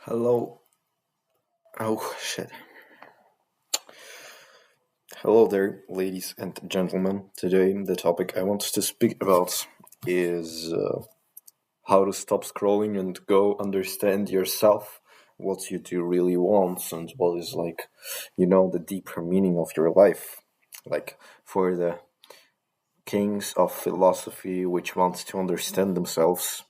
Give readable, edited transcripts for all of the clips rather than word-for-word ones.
Hello. Oh, shit. Hello there, ladies and gentlemen. Today, the topic I want to speak about is how to stop scrolling and go understand yourself, what you do really want, and what is the deeper meaning of your life. Like, for the kings of philosophy which want to understand themselves,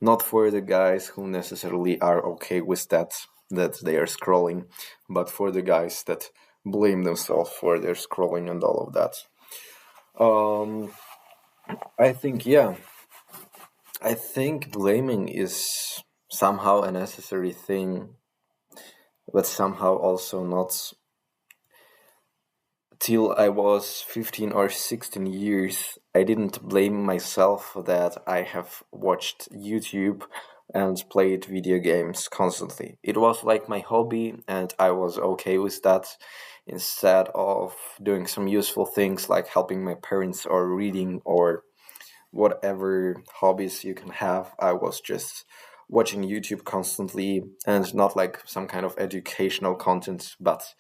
not for the guys who necessarily are okay with that they are scrolling, but for the guys that blame themselves for their scrolling and all of that. Um, I think yeah, I think blaming is somehow a necessary thing, but somehow also not. Till I was 15 or 16 years, I didn't blame myself that I have watched YouTube and played video games constantly. It was like my hobby, and I was okay with that. Instead of doing some useful things like helping my parents or reading or whatever hobbies you can have, I was just watching YouTube constantly, and not like some kind of educational content, but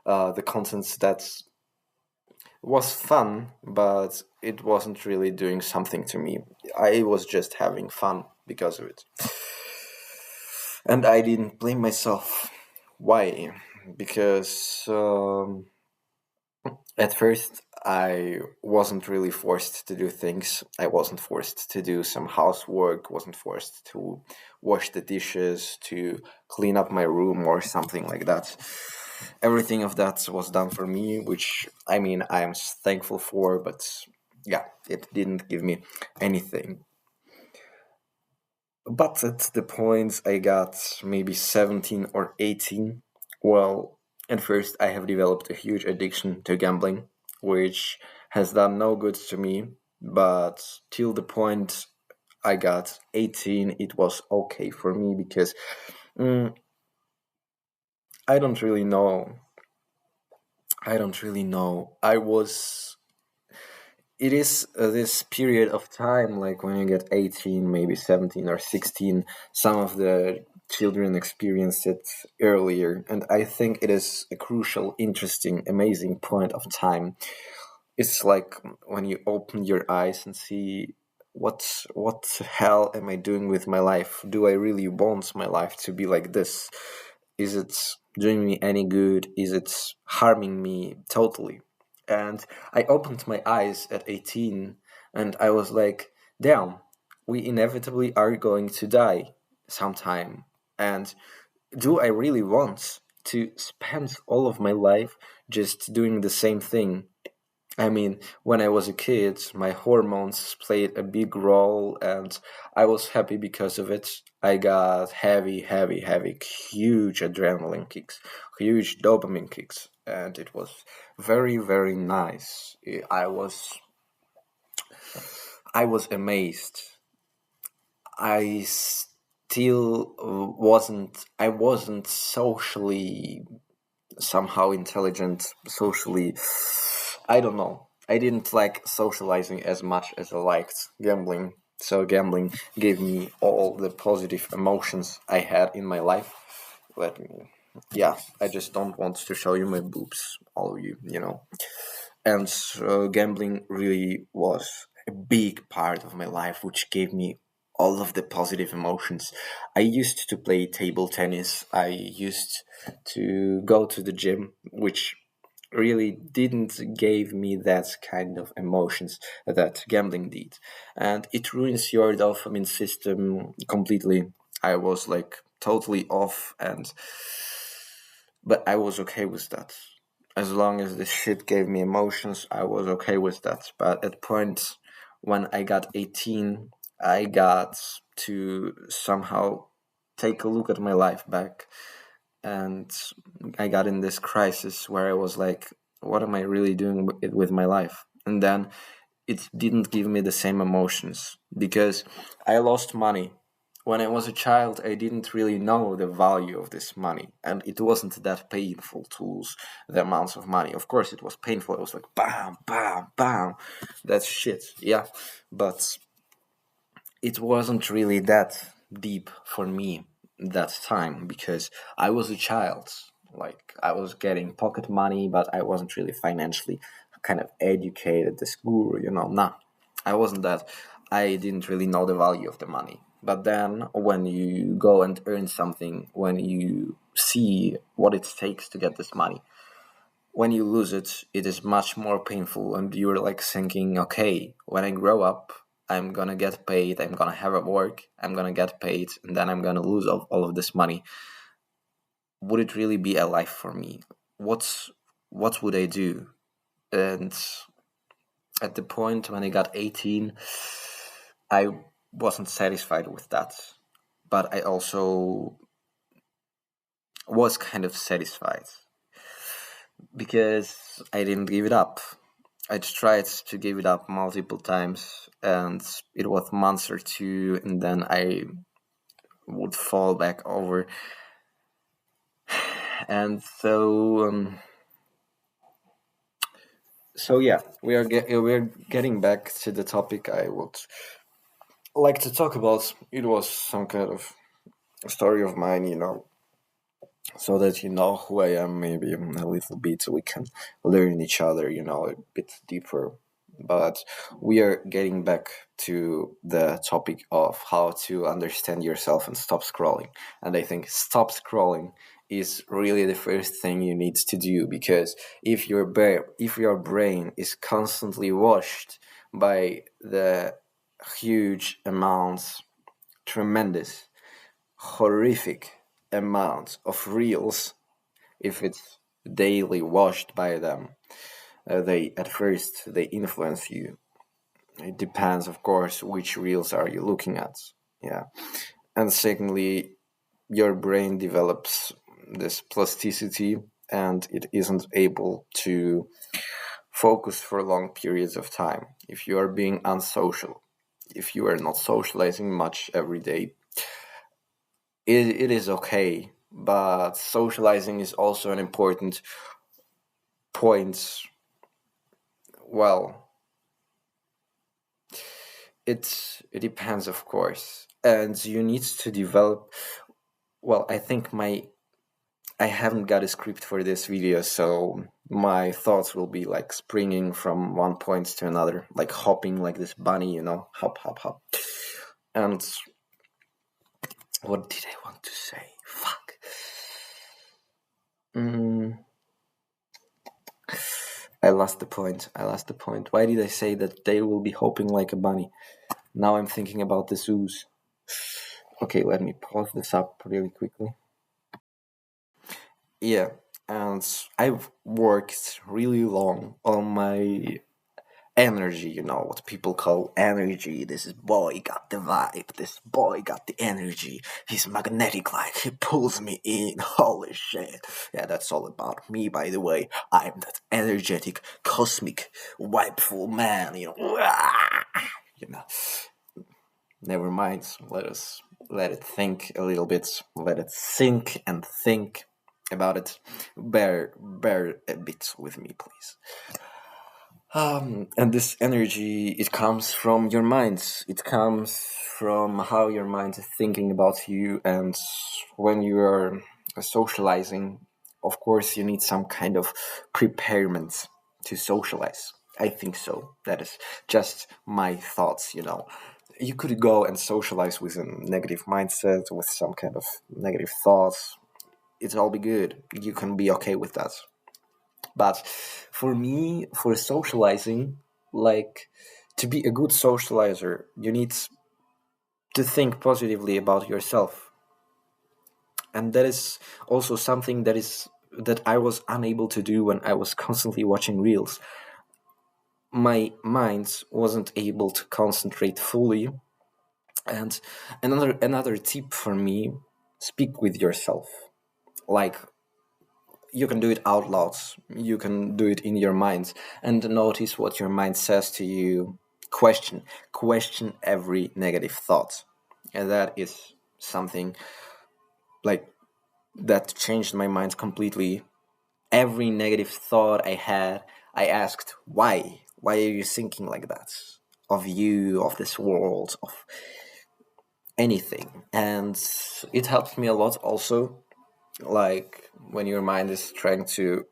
the contents that was fun, but it wasn't really doing something to me. I was just having fun because of it. And I didn't blame myself. Why? Because at first I wasn't really forced to do things. I wasn't forced to do some housework, wasn't forced to wash the dishes, to clean up my room or something like that. Everything of that was done for me, which I mean I am thankful for, but yeah, it didn't give me anything. But at the point I got maybe 17 or 18, well, at first I have developed a huge addiction to gambling, which has done no good to me, but till the point I got 18, it was okay for me because mm, I don't really know. I don't really know. It is this period of time, like when you get 18, maybe 17 or 16, some of the children experience it earlier. And I think it is a crucial, interesting, amazing point of time. It's like when you open your eyes and see what the hell am I doing with my life? Do I really want my life to be like this? Is it doing me any good? Is it harming me totally? And I opened my eyes at 18 and I was like, damn, we inevitably are going to die sometime. And do I really want to spend all of my life just doing the same thing? I mean, when I was a kid, my hormones played a big role, and I was happy because of it. I got heavy, huge adrenaline kicks, huge dopamine kicks, and it was very nice. I was amazed. I wasn't socially somehow intelligent, socially. I don't know. I didn't like socializing as much as I liked gambling. So gambling gave me all the positive emotions I had in my life. Let me, yeah, I just don't want to show you my boobs, all of you. And gambling really was a big part of my life, which gave me all of the positive emotions. I used to play table tennis. I used to go to the gym, which really didn't give me that kind of emotions that gambling did. And it ruins your dopamine system completely. I was like totally off, and but I was okay with that. As long as the shit gave me emotions, I was okay with that. But at point when I got 18, I got to somehow take a look at my life back, and I got in this crisis where I was like, what am I really doing with my life? And then it didn't give me the same emotions because I lost money. When I was a child, I didn't really know the value of this money, and it wasn't that painful to lose the amounts of money. Of course, it was painful. It was like bam, bam, bam. That's shit, yeah. But it wasn't really that deep for me. that time because I was a child. Like I was getting pocket money, but I wasn't really financially kind of educated. The school, nah, I wasn't that. I didn't really know the value of the money. But then when you go and earn something, when you see what it takes to get this money, when you lose it, it is much more painful, and you're like thinking, okay, when I grow up, I'm gonna get paid, I'm gonna have a work, I'm gonna get paid, and then I'm gonna lose all of this money. Would it really be a life for me? What's what would I do? And at the point when I got 18, I wasn't satisfied with that, but I also was kind of satisfied because I didn't give it up. I tried to give it up multiple times, and it was months or two, and then I would fall back over. And so yeah, we're getting back to the topic I would like to talk about. It was some kind of story of mine, so that you know who I am, maybe a little bit, so we can learn each other, a bit deeper. But we are getting back to the topic of how to understand yourself and stop scrolling. And I think stop scrolling is really the first thing you need to do, because if your brain is constantly washed by the huge amounts, tremendous, horrific amount of reels, if it's daily washed by them, they at first they influence you. It depends, of course, which reels are you looking at. Yeah. And secondly, your brain develops this plasticity, and it isn't able to focus for long periods of time. If you are being unsocial, if you are not socializing much every day, it is okay, but socializing is also an important point. Well, it depends, of course, and you need to develop. Well, I think I haven't got a script for this video, so my thoughts will be like springing from one point to another, like hopping like this bunny, hop, hop, hop. And what did I want to say? Fuck. I lost the point. Why did I say that they will be hopping like a bunny? Now I'm thinking about the zoos. Okay, let me pause this up really quickly. Yeah, and I've worked really long on my energy, what people call energy. This boy got the vibe, this boy got the energy. He's magnetic, like he pulls me in. Holy shit. Yeah, that's all about me, by the way. I'm that energetic, cosmic, vibeful man, you know. Never mind. Let it think a little bit. Let it think and think about it. Bear a bit with me, please. And this energy, it comes from your mind. It comes from how your mind is thinking about you. And when you are socializing, of course, you need some kind of preparement to socialize. I think so. That is just my thoughts. You could go and socialize with a negative mindset, with some kind of negative thoughts. It'll all be good. You can be okay with that. But for me, for socializing, like to be a good socializer, you need to think positively about yourself. And that is also something that I was unable to do when I was constantly watching reels. My mind wasn't able to concentrate fully. And another tip for me, speak with yourself. Like you can do it out loud, you can do it in your mind, and notice what your mind says to you. Question every negative thought. And that is something like that changed my mind completely. Every negative thought I had, I asked, why are you thinking like that, of you, of this world, of anything. And it helps me a lot also, like when your mind is trying to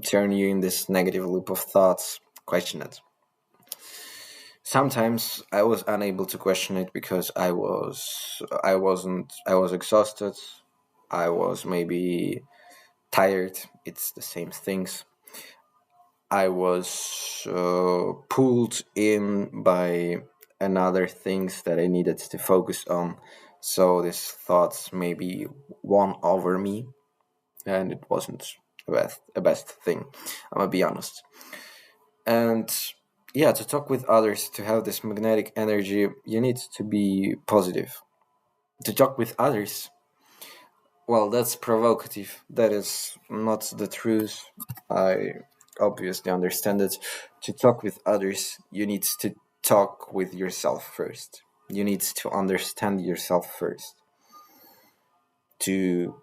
turn you in this negative loop of thoughts, question it. Sometimes I was unable to question it because I was exhausted. I was maybe tired. It's the same things. I was pulled in by another things that I needed to focus on. So these thoughts maybe won over me, and it wasn't a best thing. I'm gonna be honest. And yeah, to talk with others, to have this magnetic energy, you need to be positive. To talk with others, well, that's provocative. That is not the truth. I obviously understand it. To talk with others, you need to talk with yourself first. You need to understand yourself first. To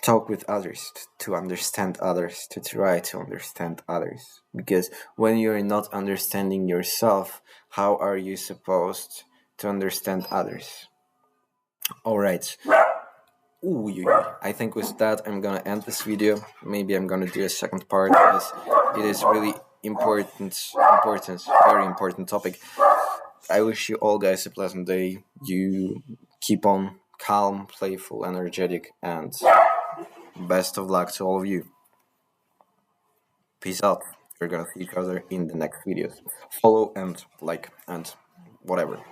talk with others, to understand others, to try to understand others. Because when you're not understanding yourself, how are you supposed to understand others? All right. I think with that, I'm gonna end this video. Maybe I'm gonna do a second part because it is really very important topic. I wish you all guys a pleasant day. You keep on calm, playful, energetic, and best of luck to all of you. Peace out. We're gonna see each other in the next videos. Follow and like and whatever.